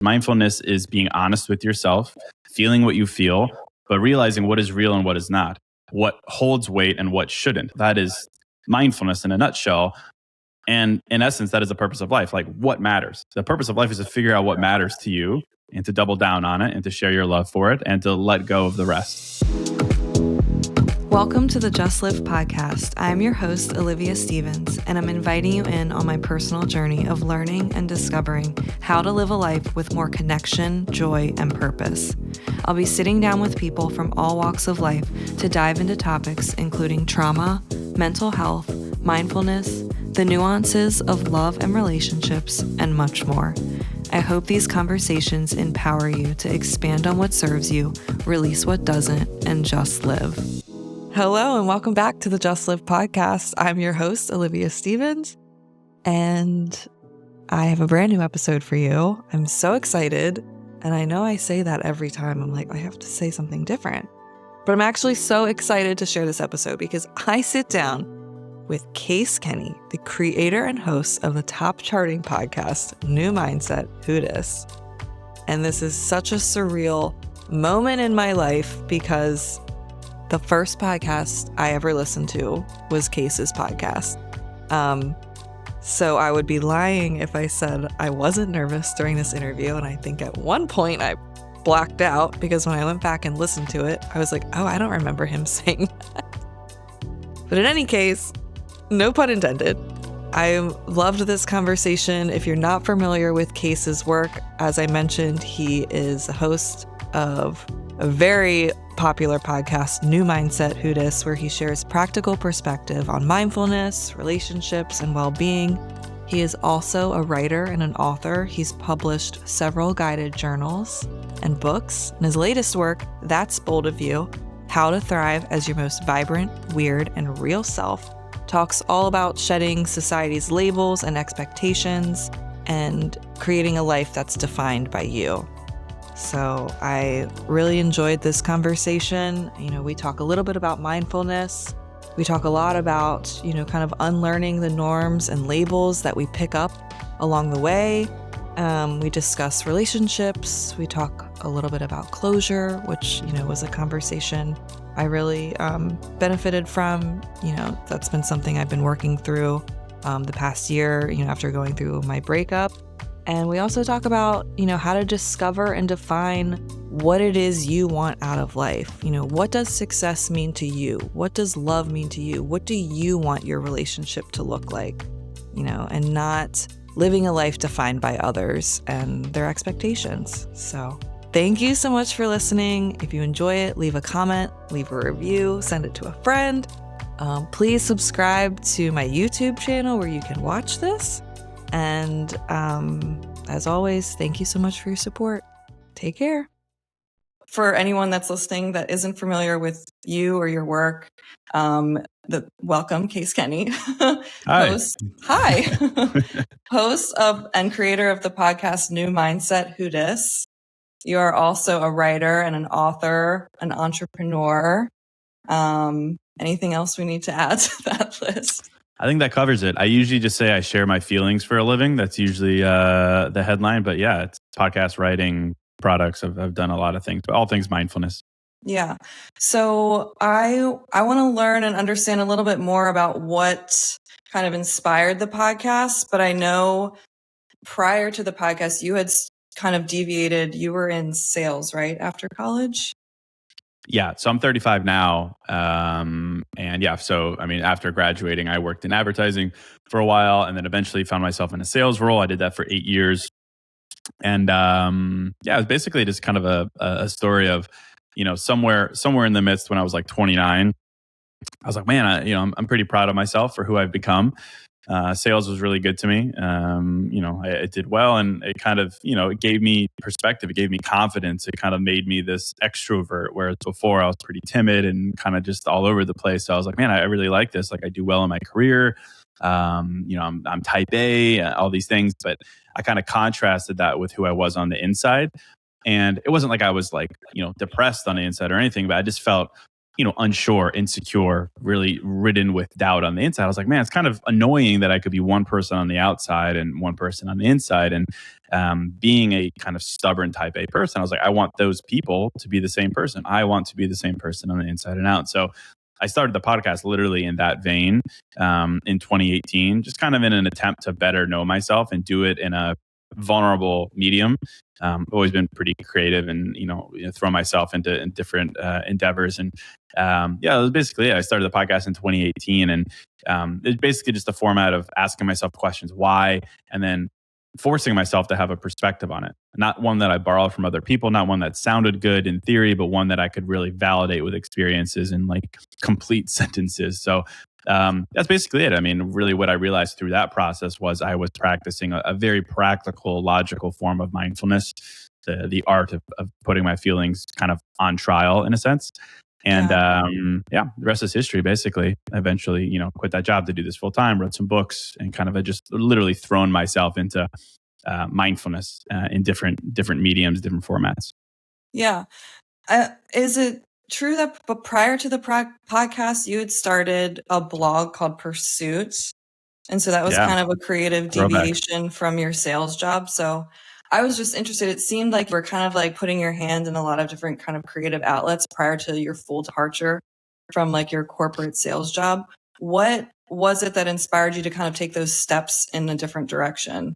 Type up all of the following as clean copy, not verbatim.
Mindfulness is being honest with yourself, feeling what you feel, but realizing what is real and what is not, what holds weight and what shouldn't. That is mindfulness in a nutshell. And in essence, that is the purpose of life. Like, what matters? The purpose of life is to figure out what matters to you and to double down on it and to share your love for it and to let go of the rest. Welcome to the Just Live podcast. I'm your host, Olivia Stevens, and I'm inviting you in on my personal journey of learning and discovering how to live a life with more connection, joy, and purpose. I'll be sitting down with people from all walks of life to dive into topics including trauma, mental health, mindfulness, the nuances of love and relationships, and much more. I hope these conversations empower you to expand on what serves you, release what doesn't, and just live. Hello, and welcome back to the Just Live podcast. I'm your host, Olivia Stevens, and I have a brand new episode for you. I'm so excited, and I know I say that every time. I'm like, I have to say something different. But I'm actually so excited to share this episode because I sit down with Case Kenny, the creator and host of the top charting podcast, New Mindset, Who Dis. And this is such a surreal moment in my life because the first podcast I ever listened to was Case's podcast. So I would be lying if I said I wasn't nervous during this interview. And I think at one point I blacked out because when I went back and listened to it, I was like, oh, I don't remember him saying that. But in any case, no pun intended, I loved this conversation. If you're not familiar with Case's work, as I mentioned, he is a host of a very popular podcast, New Mindset, Who Dis, where he shares practical perspective on mindfulness, relationships, and well-being. He is also a writer and an author. He's published several guided journals and books. And his latest work, That's Bold of You, How to Thrive as Your Most Vibrant, Weird, and Real Self, talks all about shedding society's labels and expectations and creating a life that's defined by you. So I really enjoyed this conversation. We talk a little bit about mindfulness. We talk a lot about, kind of unlearning the norms and labels that we pick up along the way. We discuss relationships. We talk a little bit about closure, which, was a conversation I really benefited from. That's been something I've been working through the past year, after going through my breakup. And we also talk about, how to discover and define what it is you want out of life. What does success mean to you? What does love mean to you? What do you want your relationship to look like? And not living a life defined by others and their expectations. So thank you so much for listening. If you enjoy it, leave a comment, leave a review, send it to a friend. Please subscribe to my YouTube channel where you can watch this. And as always, thank you so much for your support. Take care. For anyone that's listening that isn't familiar with you or your work, welcome, Case Kenny. Hi. Host of and creator of the podcast New Mindset, Who Dis. You are also a writer and an author, an entrepreneur. Anything else we need to add to that list? I think that covers it. I usually just say I share my feelings for a living. That's usually the headline. But yeah, it's podcast writing, products. I've done a lot of things, but all things mindfulness. Yeah. So I want to learn and understand a little bit more about what kind of inspired the podcast. But I know prior to the podcast, you had kind of deviated. You were in sales, right? After college? Yeah. So I'm 35 now. And yeah, so, after graduating, I worked in advertising for a while and then eventually found myself in a sales role. I did that for 8 years. And, it was basically just kind of a story of, somewhere in the midst when I was like 29, I was like, man, I'm pretty proud of myself for who I've become. Sales was really good to me. I did well, and it kind of, it gave me perspective. It gave me confidence. It kind of made me this extrovert, whereas before I was pretty timid and kind of just all over the place. So I was like, man, I really like this. Like, I do well in my career. I'm type A, all these things, but I kind of contrasted that with who I was on the inside. And it wasn't like I was like, depressed on the inside or anything, but I just felt, unsure, insecure, really ridden with doubt on the inside. I was like, man, it's kind of annoying that I could be one person on the outside and one person on the inside. And being a kind of stubborn type A person, I was like, I want those people to be the same person. I want to be the same person on the inside and out. So I started the podcast literally in that vein in 2018, just kind of in an attempt to better know myself and do it in a vulnerable medium. I've always been pretty creative and throw myself into different endeavors. And it was basically it. I started the podcast in 2018, and it's basically just a format of asking myself questions, why, and then forcing myself to have a perspective on it. Not one that I borrowed from other people, not one that sounded good in theory, but one that I could really validate with experiences and like complete sentences. So that's basically it. I mean, really what I realized through that process was I was practicing a very practical, logical form of mindfulness, the art of putting my feelings kind of on trial in a sense. And the rest is history, basically. Eventually, quit that job to do this full time, wrote some books, and kind of just literally thrown myself into mindfulness in different mediums, different formats. Yeah. Is it true that prior to the podcast, you had started a blog called Pursuit? And so that was kind of a creative deviation from your sales job. So I was just interested. It seemed like you were kind of like putting your hand in a lot of different kind of creative outlets prior to your full departure from like your corporate sales job. What was it that inspired you to kind of take those steps in a different direction?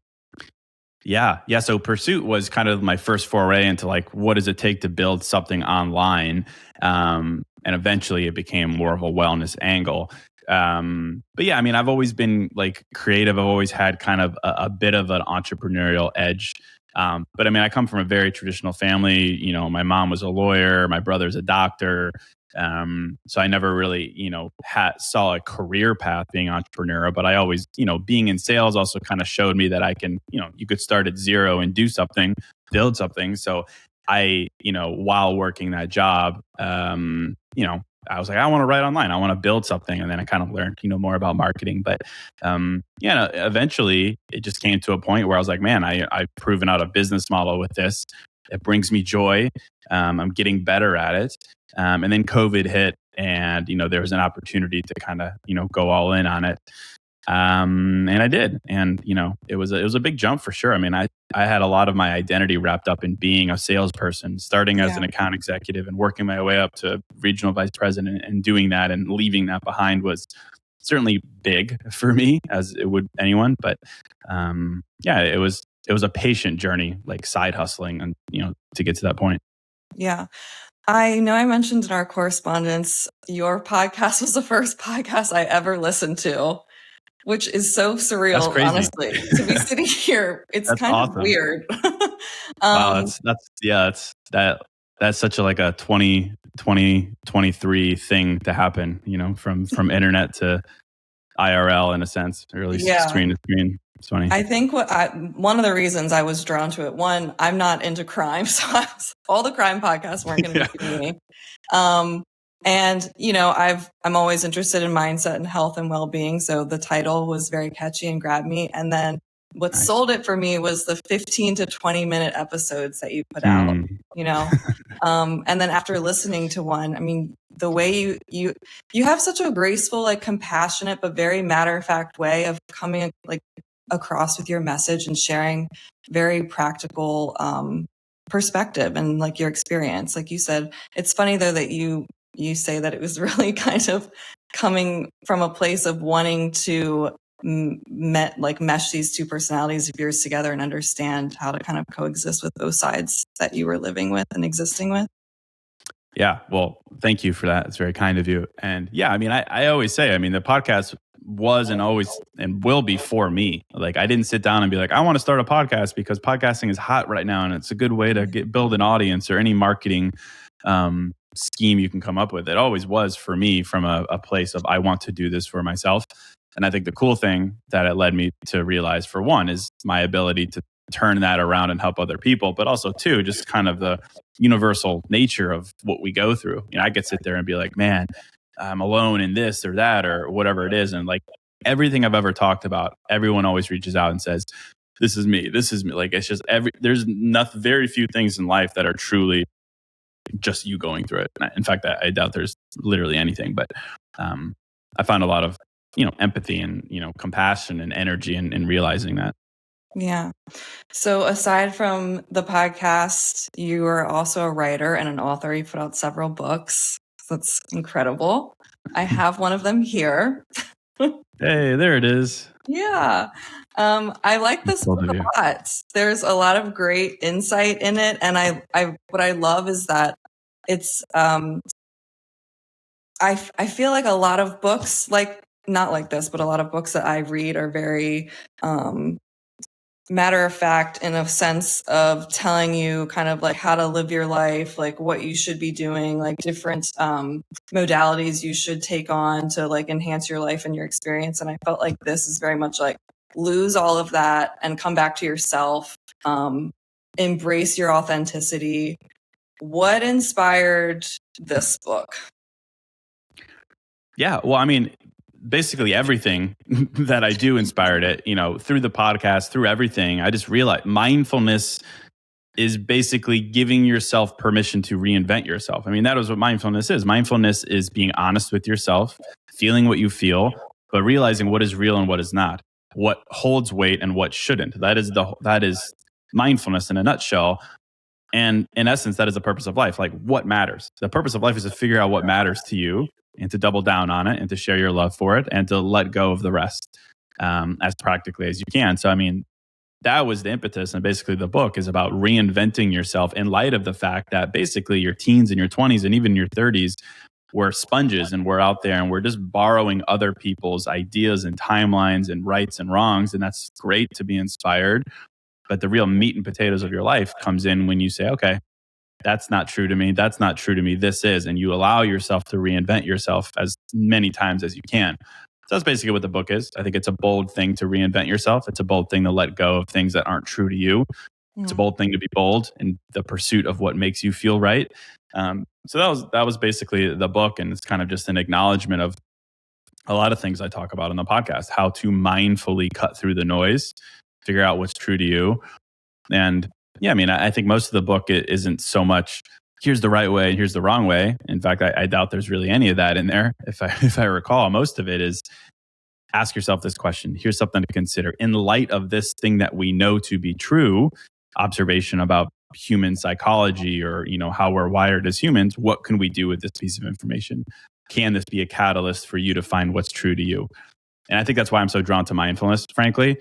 Yeah. So Pursuit was kind of my first foray into like, what does it take to build something online? And eventually it became more of a wellness angle. But yeah, I mean, I've always been like creative. I've always had kind of a bit of an entrepreneurial edge. But I mean, I come from a very traditional family. My mom was a lawyer, my brother's a doctor. So I never really, saw a career path being entrepreneurial, but I always, being in sales also kind of showed me that I can, you could start at zero and do something, build something. So I, while working that job, I was like, I want to write online. I want to build something. And then I kind of learned, more about marketing. But eventually it just came to a point where I was like, man, I've proven out a business model with this. It brings me joy. I'm getting better at it. And then COVID hit, and there was an opportunity to kind of go all in on it. And I did, and it was a big jump for sure. I mean, I had a lot of my identity wrapped up in being a salesperson, starting as an account executive and working my way up to regional vice president, and doing that and leaving that behind was certainly big for me, as it would anyone. But it was a patient journey, like side hustling, and to get to that point. Yeah. I know I mentioned in our correspondence, your podcast was the first podcast I ever listened to, which is so surreal, honestly, to be sitting here. It's kind of weird. Wow, that's such a 2023 thing to happen, from internet to IRL in a sense, or at least screen to screen. It's funny. I think one of the reasons I was drawn to it, one, I'm not into crime, so all the crime podcasts weren't going to be for me. And I'm always interested in mindset and health and well-being, so the title was very catchy and grabbed me. And then what sold it for me was the 15 to 20 minute episodes that you put out. And then after listening to one, I mean, the way you have such a graceful, like compassionate, but very matter of fact way of coming like across with your message and sharing very practical perspective and like your experience. Like you said, it's funny though that you say that it was really kind of coming from a place of wanting to mesh these two personalities of yours together and understand how to kind of coexist with those sides that you were living with and existing with. Yeah. Well, thank you for that. It's very kind of you. And yeah, I mean, I always say, I mean, the podcast was and always and will be for me. Like, I didn't sit down and be like, I want to start a podcast because podcasting is hot right now and it's a good way to build an audience or any marketing scheme you can come up with. It always was for me from a place of I want to do this for myself. And I think the cool thing that it led me to realize, for one, is my ability to turn that around and help other people, but also two, just kind of the universal nature of what we go through. I could sit there and be like, man, I'm alone in this or that or whatever it is. And like everything I've ever talked about, everyone always reaches out and says, this is me. Like, it's just there's very few things in life that are truly just you going through it. In fact, I doubt there's literally anything. But I found a lot of, empathy and, compassion and energy in realizing that. Yeah. So aside from the podcast, you are also a writer and an author. You put out several books. That's incredible. I have one of them here. Hey, there it is. Yeah. I like this book a lot. There's a lot of great insight in it. And what I love is that it's, I feel like a lot of books, like not like this, but a lot of books that I read are very, matter of fact in a sense of telling you kind of like how to live your life, like what you should be doing, like different modalities you should take on to like enhance your life and your experience. And I felt like this is very much like lose all of that and come back to yourself, embrace your authenticity. What inspired this book? Yeah, well, I mean, basically everything that I do inspired it, through the podcast, through everything. I just realized mindfulness is basically giving yourself permission to reinvent yourself. I mean, that is what mindfulness is. Mindfulness is being honest with yourself, feeling what you feel, but realizing what is real and what is not, what holds weight and what shouldn't. That is mindfulness in a nutshell. And in essence, that is the purpose of life. Like, what matters? The purpose of life is to figure out what matters to you and to double down on it and to share your love for it and to let go of the rest as practically as you can. So, I mean, that was the impetus. And basically the book is about reinventing yourself in light of the fact that basically your teens and your 20s and even your 30s were sponges, and we're out there and we're just borrowing other people's ideas and timelines and rights and wrongs. And that's great to be inspired. But the real meat and potatoes of your life comes in when you say, okay, that's not true to me. That's not true to me. This is. And you allow yourself to reinvent yourself as many times as you can. So that's basically what the book is. I think it's a bold thing to reinvent yourself. It's a bold thing to let go of things that aren't true to you. It's a bold thing to be bold in the pursuit of what makes you feel right. So that was basically the book. And it's kind of just an acknowledgement of a lot of things I talk about on the podcast, how to mindfully cut through the noise, figure out what's true to you. And yeah, I mean, I think most of the book isn't so much here's the right way and here's the wrong way. In fact, I doubt there's really any of that in there. If I recall, most of it is ask yourself this question. Here's something to consider in light of this thing that we know to be true, observation about human psychology or, how we're wired as humans. What can we do with this piece of information? Can this be a catalyst for you to find what's true to you? And I think that's why I'm so drawn to mindfulness, frankly,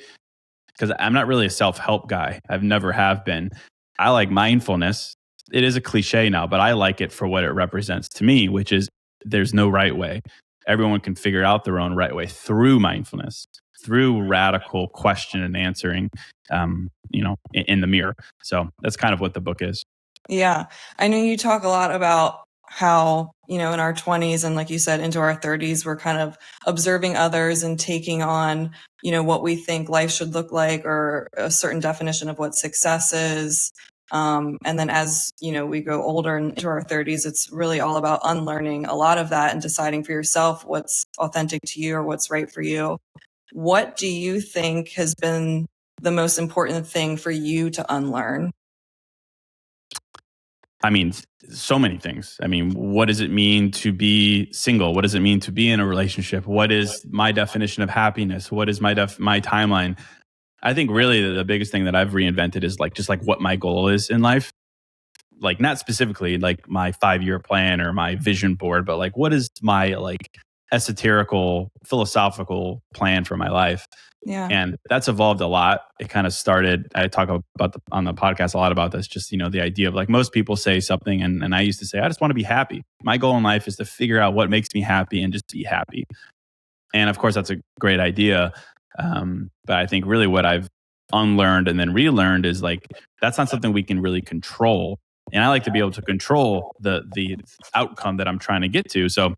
because I'm not really a self-help guy. I've never have been. I like mindfulness. It is a cliche now, but I like it for what it represents to me, which is there's no right way. Everyone can figure out their own right way through mindfulness, through radical question and answering, in the mirror. So that's kind of what the book is. Yeah. I know you talk a lot about how, in our 20s and like you said, into our 30s, we're kind of observing others and taking on, what we think life should look like or a certain definition of what success is. And then as, we grow older and into our 30s, it's really all about unlearning a lot of that and deciding for yourself what's authentic to you or what's right for you. What do you think has been the most important thing for you to unlearn? I mean, so many things. I mean, what does it mean to be single? What does it mean to be in a relationship? What is my definition of happiness? What is my timeline? I think really the biggest thing that I've reinvented is just what my goal is in life. Like not specifically like my 5-year plan or my vision board, but like what is my esoterical, philosophical plan for my life? Yeah. And that's evolved a lot. It kind of started, I talk about on the podcast a lot about this, just, the idea of most people say something. And I used to say, I just want to be happy. My goal in life is to figure out what makes me happy and just be happy. And of course, that's a great idea. But I think really what I've unlearned and then relearned is that's not something we can really control. And I like to be able to control the outcome that I'm trying to get to. So,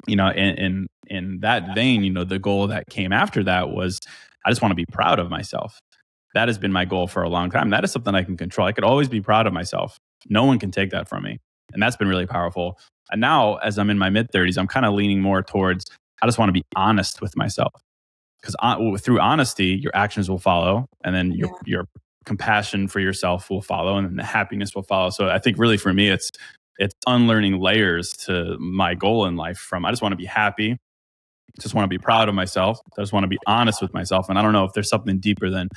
in that vein, the goal that came after that was I just want to be proud of myself. That has been my goal for a long time. That is something I can control. I could always be proud of myself. No one can take that from me. And that's been really powerful. And now as I'm in my mid 30s, I'm kind of leaning more towards, I just want to be honest with myself. Because through honesty, your actions will follow. And then your compassion for yourself will follow. And then the happiness will follow. So I think really for me, it's it's unlearning layers to my goal in life from I just want to be happy, just want to be proud of myself, I just want to be honest with myself. And I don't know if there's something deeper than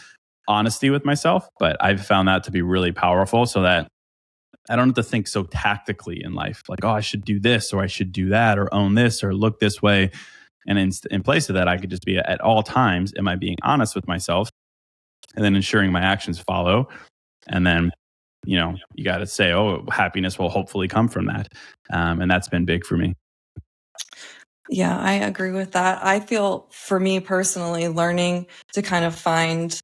honesty with myself, but I've found that to be really powerful so that I don't have to think so tactically in life, like, oh, I should do this or I should do that or own this or look this way. And in place of that, I could just be at all times, am I being honest with myself? And then ensuring my actions follow. And then, you got to say, oh, happiness will hopefully come from that. And that's been big for me. Yeah, I agree with that. I feel for me personally, learning to kind of find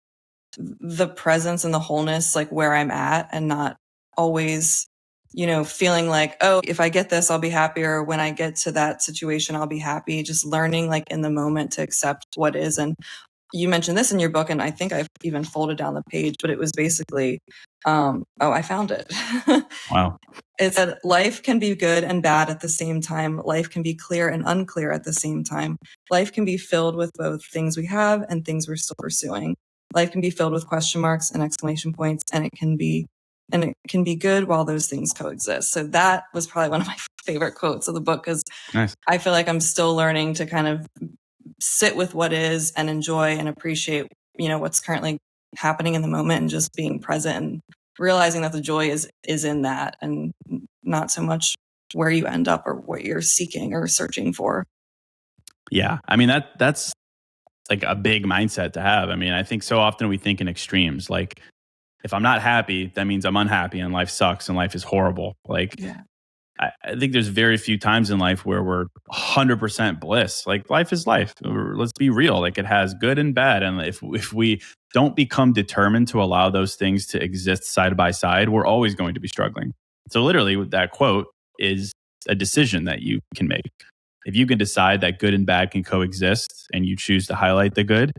the presence and the wholeness, like where I'm at and not always, feeling like, oh, if I get this, I'll be happier. When I get to that situation, I'll be happy. Just learning like in the moment to accept what is. And you mentioned this in your book, and I think I've even folded down the page, but it was basically, I found it. Wow. It said, life can be good and bad at the same time. Life can be clear and unclear at the same time. Life can be filled with both things we have and things we're still pursuing. Life can be filled with question marks and exclamation points, and it can be good while those things coexist. So that was probably one of my favorite quotes of the book, because Nice. I feel like I'm still learning to kind of sit with what is and enjoy and appreciate, what's currently happening in the moment, and just being present and realizing that the joy is in that, and not so much where you end up or what you're seeking or searching for. Yeah. I mean, that's like a big mindset to have. I mean, I think so often we think in extremes, like if I'm not happy, that means I'm unhappy and life sucks and life is horrible. Like, Yeah. I think there's very few times in life where we're 100% bliss. Like life is life. Let's be real. Like it has good and bad. And if we don't become determined to allow those things to exist side by side, we're always going to be struggling. So literally with that quote is a decision that you can make. If you can decide that good and bad can coexist and you choose to highlight the good,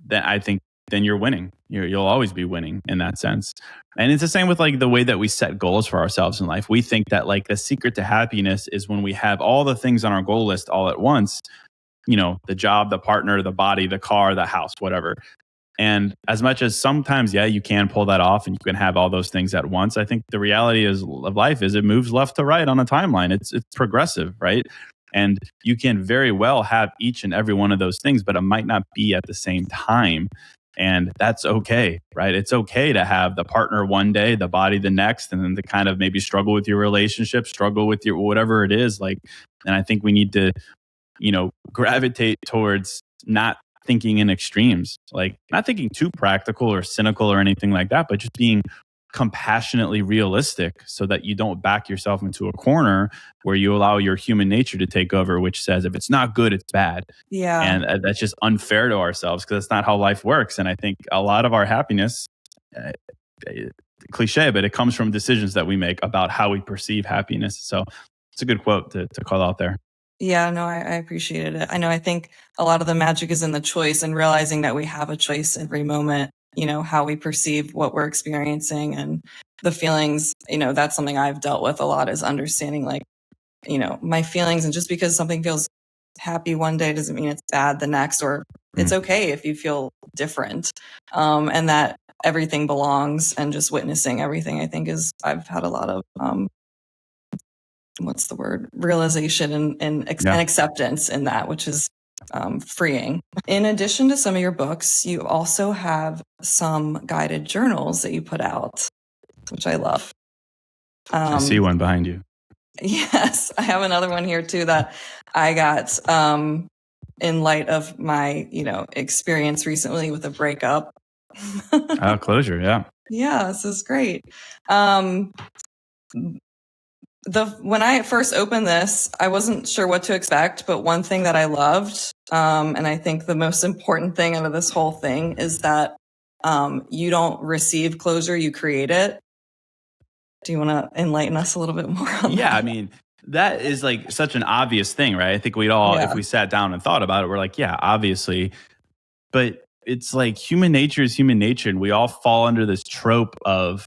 then I think then you're winning. You'll always be winning in that sense. And it's the same with like the way that we set goals for ourselves in life. We think that like the secret to happiness is when we have all the things on our goal list all at once, the job, the partner, the body, the car, the house, whatever. And as much as sometimes, yeah, you can pull that off and you can have all those things at once, I think the reality of life is it moves left to right on a timeline. It's progressive, right? And you can very well have each and every one of those things, but it might not be at the same time. And that's okay, right? It's okay to have the partner one day, the body the next, and then to kind of maybe struggle with your relationship, struggle with your whatever it is. Like, and I think we need to, gravitate towards not thinking in extremes, like not thinking too practical or cynical or anything like that, but just being compassionately realistic so that you don't back yourself into a corner where you allow your human nature to take over, which says if it's not good, it's bad. Yeah. And that's just unfair to ourselves because that's not how life works. And I think a lot of our happiness, cliche, but it comes from decisions that we make about how we perceive happiness. So it's a good quote to call out there. Yeah, no, I appreciated it. I think a lot of the magic is in the choice and realizing that we have a choice every moment, how we perceive what we're experiencing and the feelings, that's something I've dealt with a lot, is understanding like, my feelings. And just because something feels happy one day doesn't mean it's bad the next, or it's okay if you feel different. And that everything belongs, and just witnessing everything, I think I've had a lot of, what's the word? Realization and acceptance in that, which is freeing. In addition to some of your books, you also have some guided journals that you put out, which I love. I see one behind you. Yes, I have another one here too that I got in light of my, experience recently with a breakup. Closure, yeah. Yeah, this is great. When I first opened this, I wasn't sure what to expect, but one thing that I loved, and I think the most important thing out of this whole thing, is that you don't receive closure, you create it. Do you want to enlighten us a little bit more on that? I mean, that is like such an obvious thing, right? I think we'd all, if we sat down and thought about it, we're like, yeah, obviously. But it's like human nature is human nature, and we all fall under this trope of,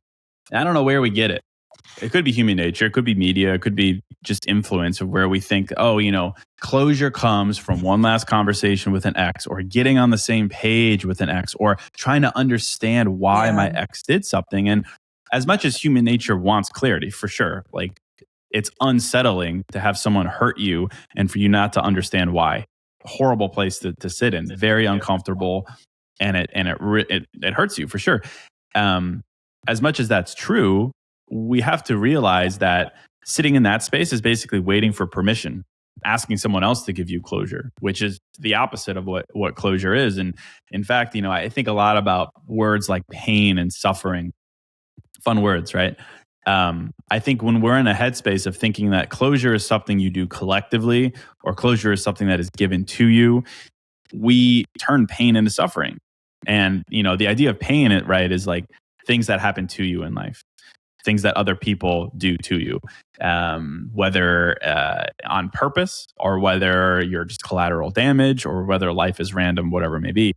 I don't know where we get it. It could be human nature. It could be media. It could be just influence of where we think, closure comes from one last conversation with an ex, or getting on the same page with an ex, or trying to understand why my ex did something. And as much as human nature wants clarity, for sure, like it's unsettling to have someone hurt you and for you not to understand why. Horrible place to sit in, very uncomfortable, and it hurts you for sure. As much as that's true, we have to realize that sitting in that space is basically waiting for permission, asking someone else to give you closure, which is the opposite of what closure is. And in fact, I think a lot about words like pain and suffering, fun words, right? I think when we're in a headspace of thinking that closure is something you do collectively or closure is something that is given to you, we turn pain into suffering. And, the idea of pain, right, is like things that happen to you in life, things that other people do to you, whether on purpose or whether you're just collateral damage or whether life is random, whatever it may be.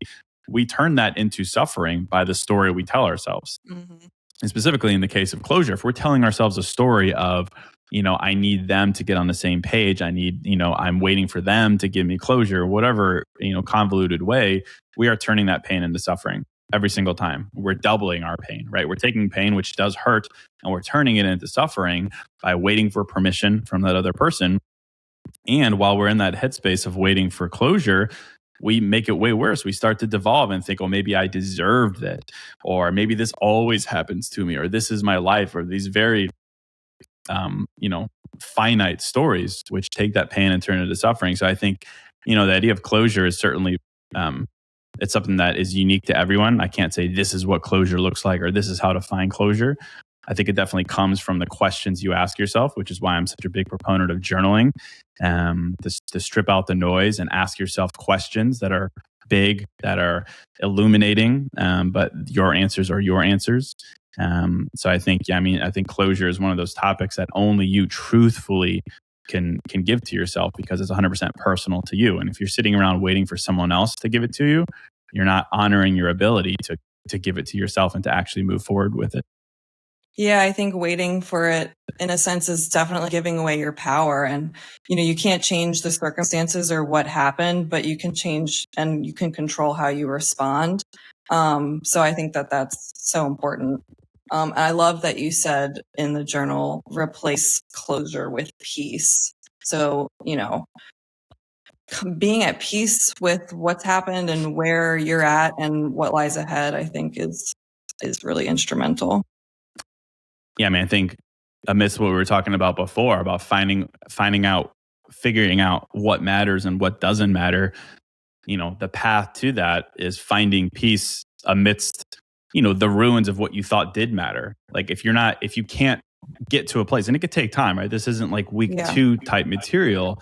We turn that into suffering by the story we tell ourselves. Mm-hmm. And specifically in the case of closure, if we're telling ourselves a story of, I need them to get on the same page, I'm waiting for them to give me closure, whatever, convoluted way, we are turning that pain into suffering every single time. We're doubling our pain, right? We're taking pain, which does hurt, and we're turning it into suffering by waiting for permission from that other person. And while we're in that headspace of waiting for closure, we make it way worse. We start to devolve and think, oh, maybe I deserved it, or maybe this always happens to me, or this is my life, or these very, finite stories, which take that pain and turn it into suffering. So I think, the idea of closure is certainly, it's something that is unique to everyone. I can't say this is what closure looks like, or this is how to find closure. I think it definitely comes from the questions you ask yourself, which is why I'm such a big proponent of journaling, to strip out the noise and ask yourself questions that are big, that are illuminating, but your answers are your answers. So I think, I think closure is one of those topics that only you truthfully can give to yourself, because it's 100% personal to you. And if you're sitting around waiting for someone else to give it to you, you're not honoring your ability to give it to yourself and to actually move forward with it. Yeah, I think waiting for it, in a sense, is definitely giving away your power. And, you can't change the circumstances or what happened, but you can change and you can control how you respond. So I think that that's so important. I love that you said in the journal, replace closure with peace. So, being at peace with what's happened and where you're at and what lies ahead, I think is really instrumental. Yeah, I think amidst what we were talking about before, about figuring out what matters and what doesn't matter, the path to that is finding peace amidst, the ruins of what you thought did matter. Like if you can't get to a place, and it could take time, right? This isn't like week 2 type material,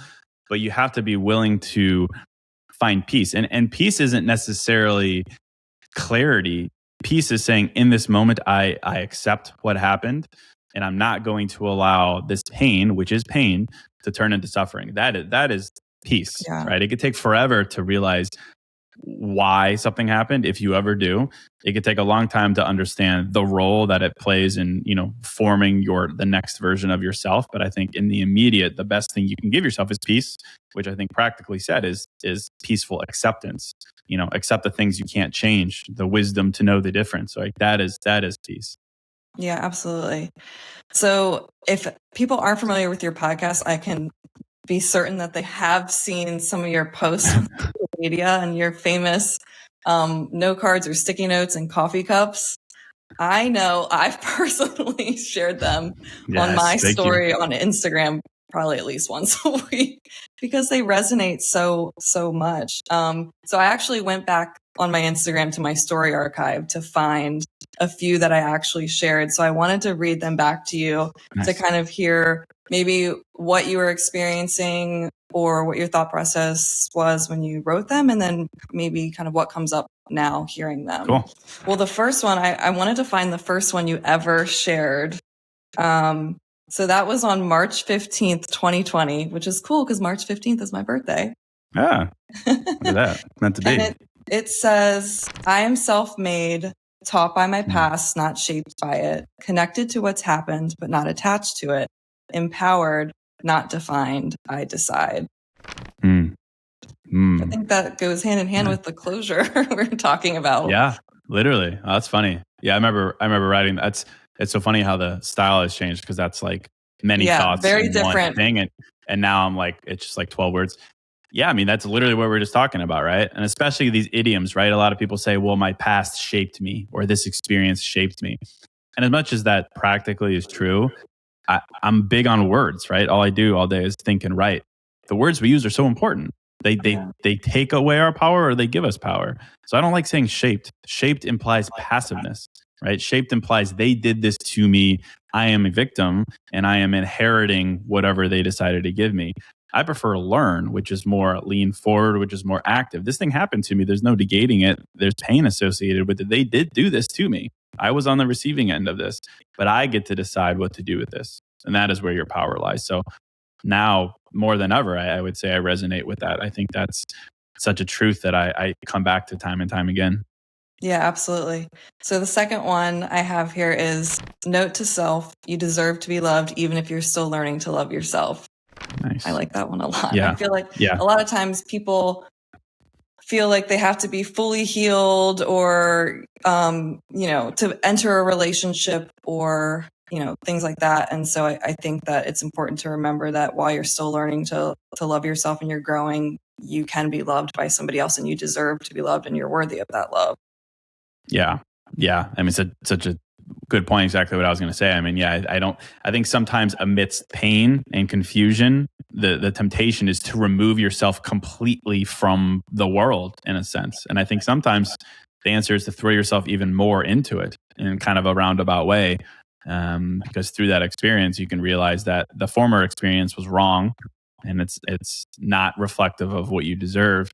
but you have to be willing to find peace. And peace isn't necessarily clarity. Peace is saying, in this moment, I accept what happened, and I'm not going to allow this pain, which is pain, to turn into suffering. That is peace, right? It could take forever to realize why something happened. If you ever do, it could take a long time to understand the role that it plays in, forming the next version of yourself. But I think in the immediate, the best thing you can give yourself is peace, which I think practically said is peaceful acceptance. Accept the things you can't change, the wisdom to know the difference. Like that is peace. Yeah, absolutely. So if people aren't familiar with your podcast, I can be certain that they have seen some of your posts on social media and your famous note cards or sticky notes and coffee cups. I know I've personally shared them on my story on Instagram probably at least once a week because they resonate so much. So I actually went back on my Instagram to my story archive to find a few that I actually shared. So I wanted to read them back to you to kind of hear maybe what you were experiencing or what your thought process was when you wrote them, and then maybe kind of what comes up now hearing them. Cool. Well, the first one, I wanted to find the first one you ever shared. So that was on March 15th, 2020, which is cool because March 15th is my birthday. Yeah. Look at that. Meant to be. And it says, I am self-made, taught by my past, not shaped by it, connected to what's happened, but not attached to it, empowered, not defined, I decide. I think that goes hand in hand with the closure we're talking about. Yeah, literally. Oh, that's funny. Yeah, I remember writing. It's so funny how the style has changed because that's like many thoughts very in one different. thing. And now I'm like, it's just like 12 words. Yeah, I mean, that's literally what we are just talking about, right? And especially these idioms, right? A lot of people say, well, my past shaped me, or this experience shaped me. And as much as that practically is true, I'm big on words, right? All I do all day is think and write. The words we use are so important. They take away our power or they give us power. So I don't like saying shaped. Shaped implies passiveness, right? Shaped implies they did this to me. I am a victim and I am inheriting whatever they decided to give me. I prefer learn, which is more lean forward, which is more active. This thing happened to me. There's no negating it. There's pain associated with it. They did do this to me. I was on the receiving end of this, but I get to decide what to do with this. And that is where your power lies. So now more than ever, I would say I resonate with that. I think that's such a truth that I come back to time and time again. Yeah, absolutely. So the second one I have here is note to self, you deserve to be loved even if you're still learning to love yourself. Nice. I like that one a lot. Yeah. I feel like a lot of times people feel like they have to be fully healed or, to enter a relationship or, things like that. And so I think that it's important to remember that while you're still learning to love yourself and you're growing, you can be loved by somebody else and you deserve to be loved and you're worthy of that love. Yeah. Yeah. I mean, such a good point. Exactly what I was going to say. I mean, I think sometimes amidst pain and confusion, the temptation is to remove yourself completely from the world in a sense. And I think sometimes the answer is to throw yourself even more into it in kind of a roundabout way. Because through that experience, you can realize that the former experience was wrong and it's not reflective of what you deserve.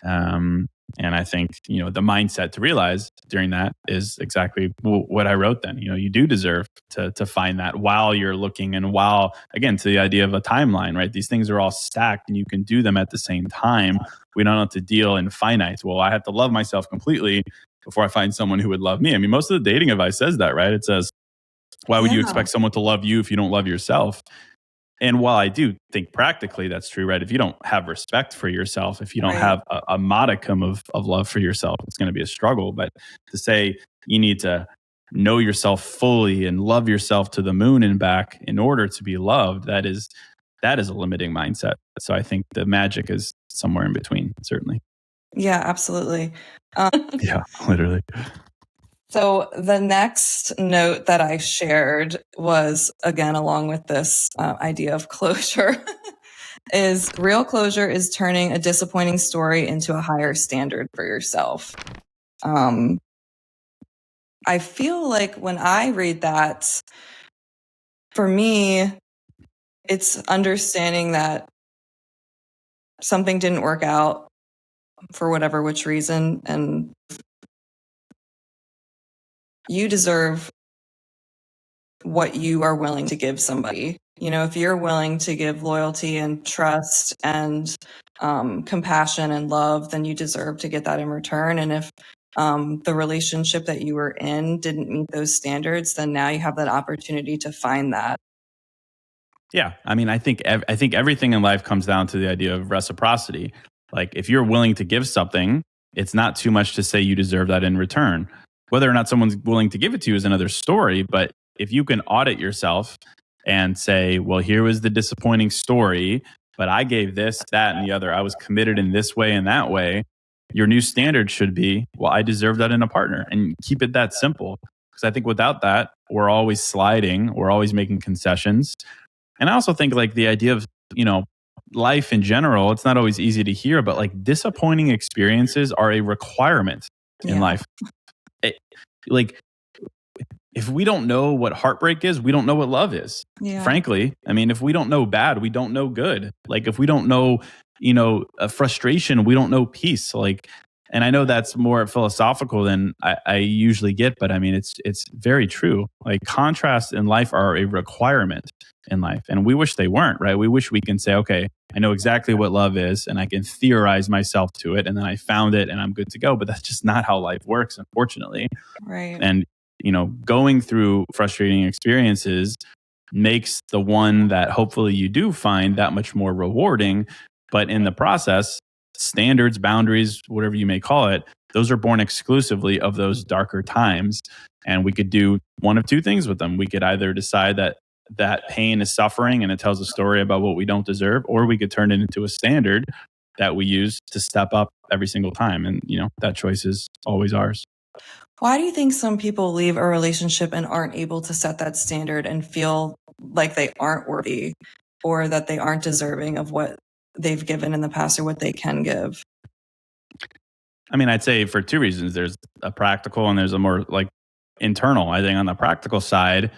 And I think, the mindset to realize during that is exactly what I wrote then. You do deserve to find that while you're looking and while, again, to the idea of a timeline, right? These things are all stacked and you can do them at the same time. We don't have to deal in finite. Well, I have to love myself completely before I find someone who would love me. I mean, most of the dating advice says that, right? It says, why would you expect someone to love you if you don't love yourself? And while I do think practically that's true, right? If you don't have respect for yourself, if you don't have a modicum of love for yourself, it's going to be a struggle. But to say you need to know yourself fully and love yourself to the moon and back in order to be loved, that is a limiting mindset. So I think the magic is somewhere in between, certainly. Yeah, absolutely. Yeah, literally. So the next note that I shared was, again, along with this idea of closure, is real closure is turning a disappointing story into a higher standard for yourself. I feel like when I read that, for me, it's understanding that something didn't work out for whatever which reason, and you deserve what you are willing to give somebody. If you're willing to give loyalty and trust and compassion and love, then you deserve to get that in return. And if the relationship that you were in didn't meet those standards, then now you have that opportunity to find that. Yeah, I mean, I think everything in life comes down to the idea of reciprocity. Like, if you're willing to give something, it's not too much to say you deserve that in return. Whether or not someone's willing to give it to you is another story. But if you can audit yourself and say, well, here was the disappointing story, but I gave this, that, and the other. I was committed in this way and that way. Your new standard should be, well, I deserve that in a partner, and keep it that simple. Because I think without that, we're always sliding, we're always making concessions. And I also think like the idea of, life in general, it's not always easy to hear, but like disappointing experiences are a requirement in life. Like, if we don't know what heartbreak is, we don't know what love is. Yeah. Frankly, I mean, if we don't know bad, we don't know good. Like, if we don't know, a frustration, we don't know peace. Like, and I know that's more philosophical than I usually get, but I mean, it's very true. Like, contrasts in life are a requirement in life, and we wish they weren't, right? We wish we can say, okay, I know exactly what love is, and I can theorize myself to it, and then I found it, and I'm good to go. But that's just not how life works, unfortunately. Right. And going through frustrating experiences makes the one that hopefully you do find that much more rewarding. But in the process, standards, boundaries, whatever you may call it, those are born exclusively of those darker times. And we could do one of two things with them. We could either decide that that pain is suffering and it tells a story about what we don't deserve, or we could turn it into a standard that we use to step up every single time. And, that choice is always ours. Why do you think some people leave a relationship and aren't able to set that standard and feel like they aren't worthy or that they aren't deserving of what they've given in the past or what they can give? I mean, I'd say for two reasons. There's a practical and there's a more internal. I think on the practical side,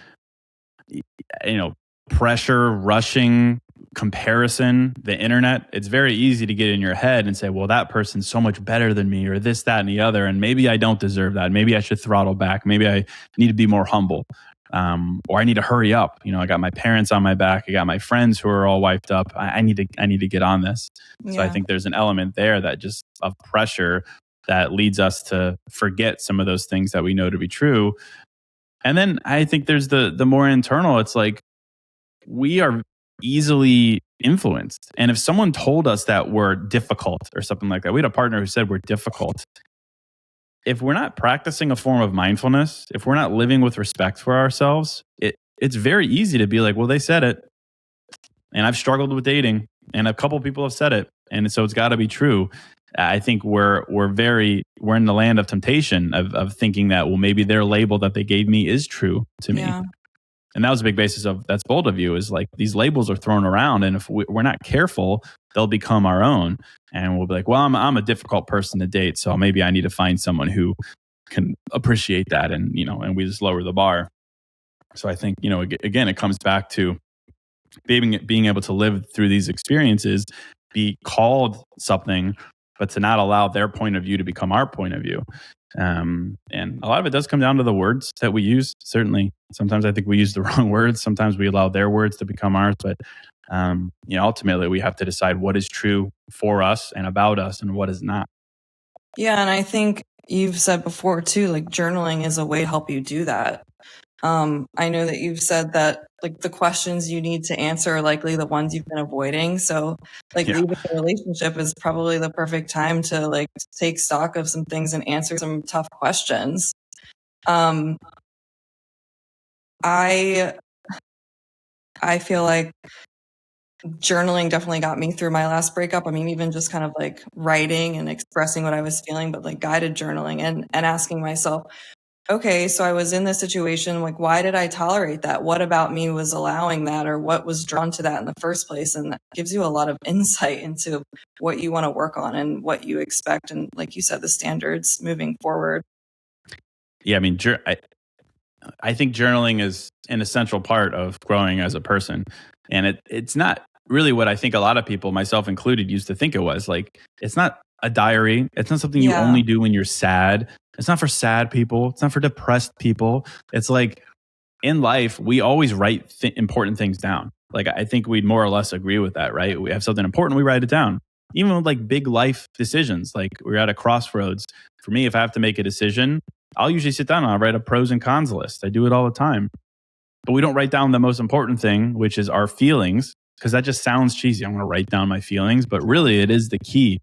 pressure, rushing, comparison, the internet, it's very easy to get in your head and say, well, that person's so much better than me, or this, that, and the other. And maybe I don't deserve that. Maybe I should throttle back. Maybe I need to be more humble. Or I need to hurry up. I got my parents on my back. I got my friends who are all wiped up. I need to get on this. So I think there's an element there that just of pressure that leads us to forget some of those things that we know to be true. And then I think there's the more internal. It's like we are easily influenced. And if someone told us that we're difficult or something like that, we had a partner who said we're difficult. If we're not practicing a form of mindfulness, if we're not living with respect for ourselves, it's very easy to be like, well, they said it. And I've struggled with dating and a couple people have said it. And so it's got to be true. I think we're in the land of temptation of thinking that, well, maybe their label that they gave me is true to me. Yeah. And that was a big basis of that's bold of you, is like these labels are thrown around. And if we're not careful, they'll become our own. And we'll be like, well, I'm a difficult person to date. So maybe I need to find someone who can appreciate that. And, and we just lower the bar. So I think, again, it comes back to being able to live through these experiences, be called something, but to not allow their point of view to become our point of view. And a lot of it does come down to the words that we use. Certainly, sometimes I think we use the wrong words. Sometimes we allow their words to become ours. But ultimately, we have to decide what is true for us and about us, and what is not. Yeah, and I think you've said before too, like journaling is a way to help you do that. I know that you've said that like the questions you need to answer are likely the ones you've been avoiding. So leaving a relationship is probably the perfect time to take stock of some things and answer some tough questions. I feel like journaling definitely got me through my last breakup. I mean, even just kind of writing and expressing what I was feeling, but guided journaling and asking myself, okay, so I was in this situation, why did I tolerate that? What about me was allowing that, or what was drawn to that in the first place? And that gives you a lot of insight into what you want to work on and what you expect. And like you said, the standards moving forward. Yeah, I mean, I think journaling is an essential part of growing as a person. And it's not really what I think a lot of people, myself included, used to think it was. It's not a diary. It's not something you only do when you're sad. It's not for sad people. It's not for depressed people. It's in life, we always write important things down. I think we'd more or less agree with that, right? We have something important, we write it down. Even with big life decisions, we're at a crossroads. For me, if I have to make a decision, I'll usually sit down and I'll write a pros and cons list. I do it all the time. But we don't write down the most important thing, which is our feelings, because that just sounds cheesy. I'm going to write down my feelings, but really it is the key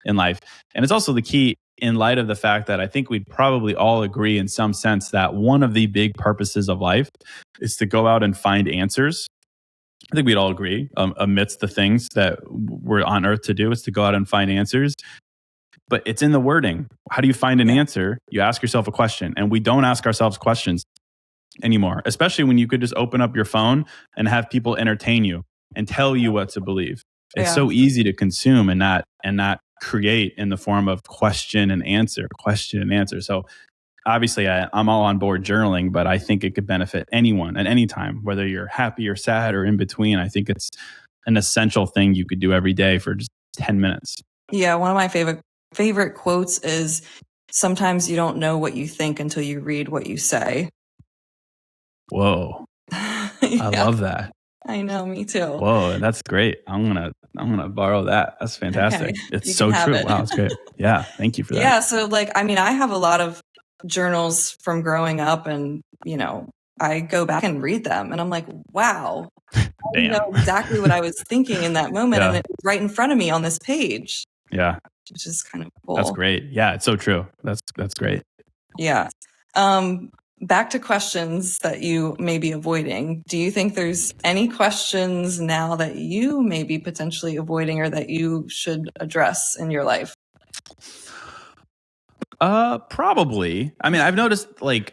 in life. And it's also the key in light of the fact that I think we'd probably all agree in some sense that one of the big purposes of life is to go out and find answers. I think we'd all agree amidst the things that we're on earth to do is to go out and find answers. But it's in the wording. How do you find an answer? You ask yourself a question, and we don't ask ourselves questions anymore, especially when you could just open up your phone and have people entertain you and tell you what to believe. It's so easy to consume and not create in the form of question and answer. So obviously I'm all on board journaling, but I think it could benefit anyone at any time, whether you're happy or sad or in between. I think it's an essential thing you could do every day for just 10 minutes. Yeah. One of my favorite quotes is, sometimes you don't know what you think until you read what you say. Whoa. I love that. I know, me too. Whoa, that's great. I'm gonna borrow that. That's fantastic. Okay, it's so true. Wow, it's great. Yeah, thank you for that. Yeah, so I have a lot of journals from growing up, and I go back and read them, and I'm like, wow, I know exactly what I was thinking in that moment, and it's right in front of me on this page. Yeah, which is kind of cool. That's great. Yeah, it's so true. That's great. Yeah. back to questions that you may be avoiding. Do you think there's any questions now that you may be potentially avoiding or that you should address in your life? Probably. I mean, I've noticed like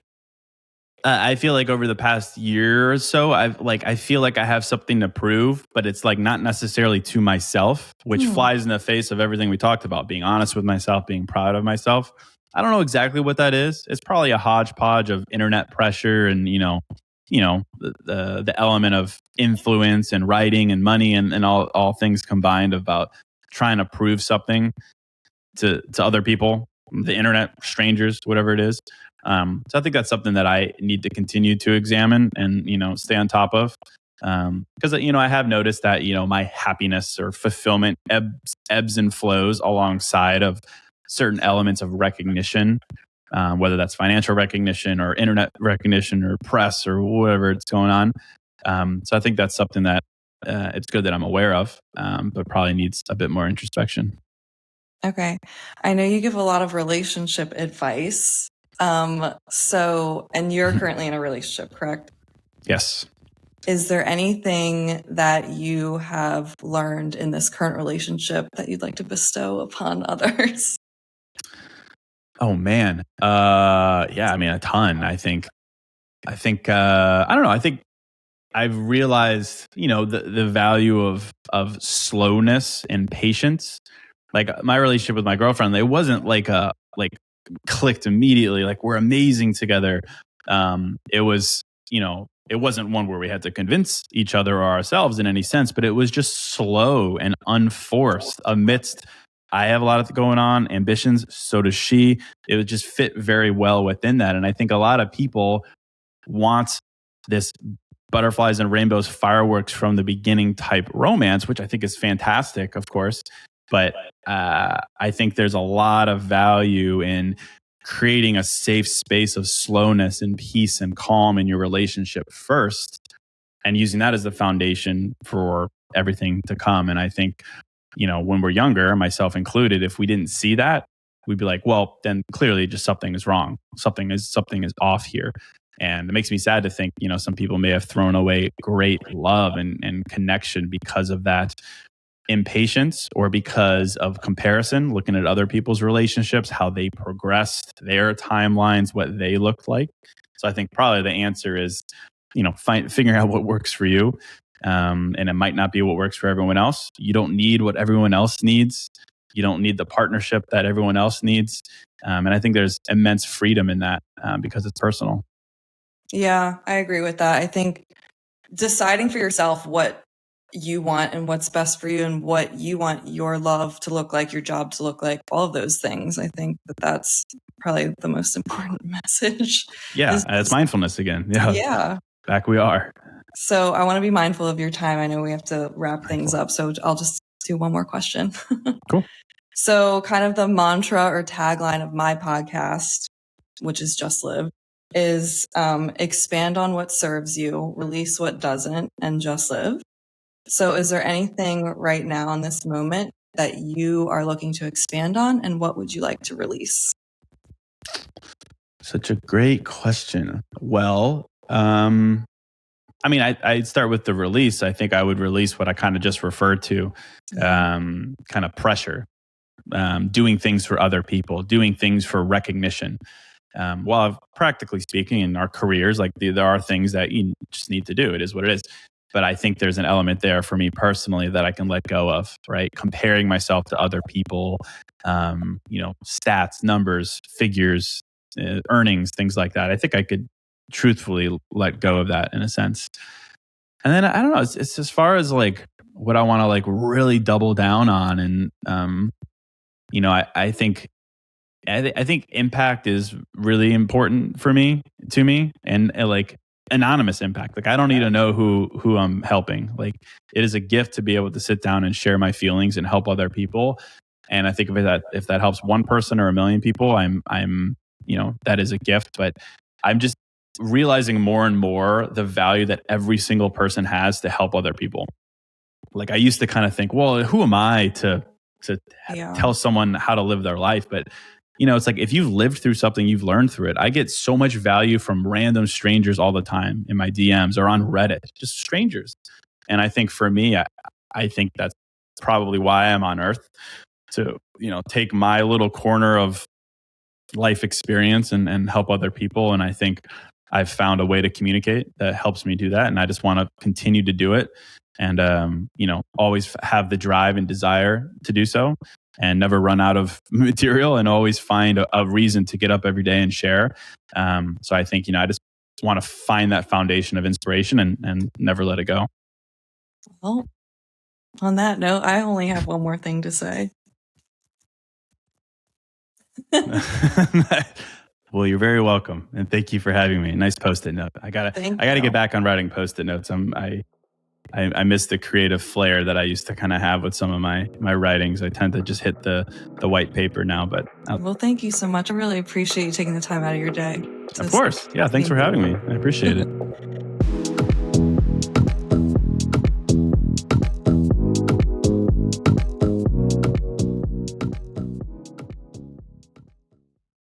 I feel like over the past year or so, I feel like I have something to prove, but it's like not necessarily to myself, which flies in the face of everything we talked about, being honest with myself, being proud of myself. I don't know exactly what that is. It's probably a hodgepodge of internet pressure and, the element of influence and writing and money and all things combined about trying to prove something to other people, the internet, strangers, whatever it is. So I think that's something that I need to continue to examine and, stay on top of. Because, I have noticed that, my happiness or fulfillment ebbs and flows alongside of certain elements of recognition, whether that's financial recognition or internet recognition or press or whatever it's going on. So I think that's something that it's good that I'm aware of, but probably needs a bit more introspection. Okay. I know you give a lot of relationship advice. And you're currently in a relationship, correct? Yes. Is there anything that you have learned in this current relationship that you'd like to bestow upon others? Oh man. Yeah, I mean a ton, I think. I don't know. I think I've realized, the value of slowness and patience. Like my relationship with my girlfriend, it wasn't like clicked immediately. Like we're amazing together. It was, it wasn't one where we had to convince each other or ourselves in any sense, but it was just slow and unforced amidst. I have a lot of going on, ambitions. So does she. It would just fit very well within that. And I think a lot of people want this butterflies and rainbows, fireworks from the beginning type romance, which I think is fantastic, of course. But I think there's a lot of value in creating a safe space of slowness and peace and calm in your relationship first, and using that as the foundation for everything to come. And I think, when we're younger, myself included, if we didn't see that, we'd be like, well, then clearly just something is wrong. Something is off here. And it makes me sad to think, some people may have thrown away great love and connection because of that impatience or because of comparison, looking at other people's relationships, how they progressed, their timelines, what they looked like. So I think probably the answer is, figuring out what works for you. And it might not be what works for everyone else. You don't need what everyone else needs. You don't need the partnership that everyone else needs. And I think there's immense freedom in that because it's personal. Yeah, I agree with that. I think deciding for yourself what you want and what's best for you and what you want your love to look like, your job to look like, all of those things. I think that's probably the most important message. Yeah, it's mindfulness again. Yeah. Back we are. So I want to be mindful of your time. I know we have to wrap things up, so I'll just do one more question. Cool. So kind of the mantra or tagline of my podcast, which is Just Live, is expand on what serves you, release what doesn't, and just live. So is there anything right now in this moment that you are looking to expand on, and what would you like to release? Such a great question. Well, I'd start with the release. I think I would release what I kind of just referred to, kind of pressure, doing things for other people, doing things for recognition. While practically speaking in our careers, like there are things that you just need to do. It is what it is. But I think there's an element there for me personally that I can let go of, right? Comparing myself to other people, stats, numbers, figures, earnings, things like that. I think I could truthfully let go of that in a sense. And then I don't know, it's as far as like what I want to like really double down on. And, I think impact is really important to me, and like anonymous impact. Like I don't need to know who I'm helping. Like it is a gift to be able to sit down and share my feelings and help other people. And I think if that helps one person or a million people, I'm that is a gift. But I'm just realizing more and more the value that every single person has to help other people. Like I used to kind of think, well, who am I to tell someone how to live their life? But it's like if you've lived through something, you've learned through it. I get so much value from random strangers all the time in my DMs or on Reddit, just strangers. And I think for me, I think that's probably why I'm on earth, to, take my little corner of life experience and help other people. And I think I've found a way to communicate that helps me do that. And I just want to continue to do it and, always have the drive and desire to do so and never run out of material and always find a reason to get up every day and share. So I think, I just want to find that foundation of inspiration and never let it go. Well, on that note, I only have one more thing to say. Well, you're very welcome, and thank you for having me. Nice Post-it note. I gotta get back on writing Post-it notes. I miss the creative flair that I used to kind of have with some of my writings. I tend to just hit the white paper now. But well, thank you so much. I really appreciate you taking the time out of your day. Of course, yeah. Thanks for having me. I appreciate it.